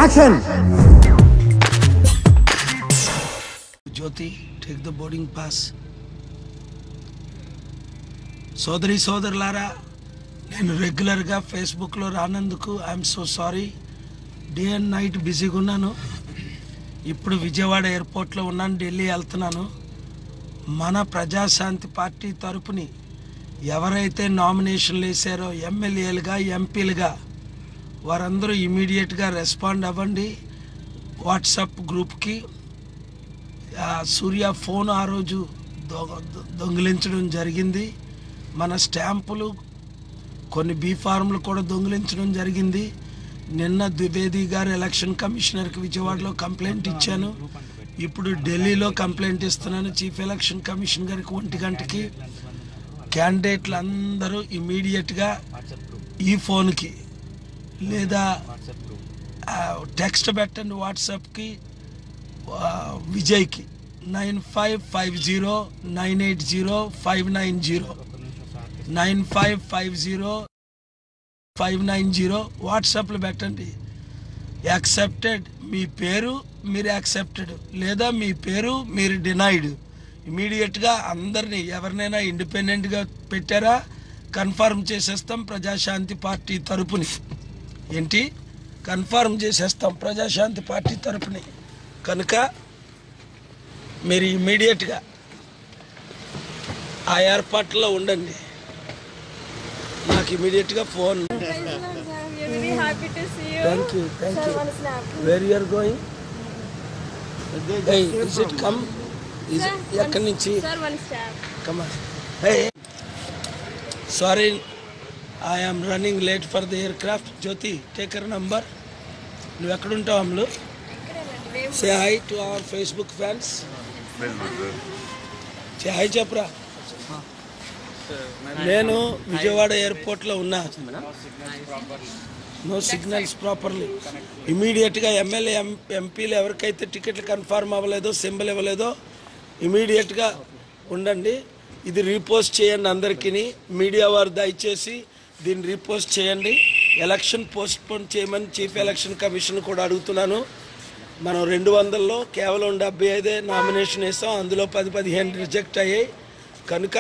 Action! Jyoti, take the boarding pass. సోదరి సోదరులారా, నేను రెగ్యులర్గా ఫేస్బుక్లో రానందుకు I'm so sorry. Day and night బిజీగా ఉన్నాను. ఇప్పుడు విజయవాడ ఎయిర్పోర్ట్లో ఉన్నాను, ఢిల్లీ వెళ్తున్నాను. మన ప్రజాశాంతి పార్టీ తరపుని ఎవరైతే నామినేషన్లు వేసారో ఎమ్మెల్యేలుగా ఎంపీలుగా వారందరూ ఇమీడియట్గా రెస్పాండ్ అవ్వండి. వాట్సాప్ గ్రూప్కి సూర్య ఫోన్ ఆ రోజు దొంగిలించడం జరిగింది. మన స్టాంపులు కొన్ని బీ ఫార్ములు కూడా దొంగిలించడం జరిగింది. నిన్న ద్వివేది గారు ఎలక్షన్ కమిషనర్కి విజయవాడలో కంప్లైంట్ ఇచ్చాను. ఇప్పుడు ఢిల్లీలో కంప్లైంట్ ఇస్తున్నాను చీఫ్ ఎలక్షన్ కమిషన్ గారికి. 1 గంటకి క్యాండిడేట్లు అందరూ ఇమీడియట్గా ఈ ఫోన్కి లేదా టెక్స్ట్ పెట్టండి వాట్సాప్కి విజయ్కి 9550980590 9550 వాట్సాప్లో పెట్టండి. యాక్సెప్టెడ్ మీ పేరు మీరు యాక్సెప్టెడ్, లేదా మీ పేరు మీరు డినైడ్. ఇమీడియట్గా అందరినీ ఎవరినైనా ఇండిపెండెంట్గా పెట్టారా కన్ఫర్మ్ చేసేస్తాం ప్రజాశాంతి పార్టీ తరపుని. ఏంటి కన్ఫర్మ్ చేసేస్తాం ప్రజాశాంతి పార్టీ తరపుని. కనుక మీరు ఇమీడియట్గా ఆ ఏర్పాట్లో ఉండండి. నాకు ఇమీడియట్గా phone. Thank you. Where you are going? Is it come? ఎక్కడి నుంచి? Sorry, I am running late for the aircraft. Jyothi, take your number. నువ్వు ఎక్కడుంటావు Ammulu? Say hi to our Facebook fans. Say hi చెప్పరా. నేను విజయవాడ ఎయిర్పోర్ట్లో ఉన్నా. No signals properly. ఇమీడియట్గా MLA ఎంపీలు ఎవరికైతే టికెట్లు కన్ఫర్మ్ అవ్వలేదో, సింబల్ ఇవ్వలేదో ఇమీడియట్గా ఉండండి. ఇది రీపోస్ట్ చేయండి అందరికీ. మీడియా వారు దయచేసి దీన్ని రీపోస్ట్ చేయండి. ఎలక్షన్ పోస్ట్పోన్ చేయమని చీఫ్ ఎలక్షన్ కమిషన్ కూడా అడుగుతున్నాను. మనం 200లో కేవలం 75 నామినేషన్ వేసాం. అందులో 10-15 రిజెక్ట్ అయ్యాయి. కనుక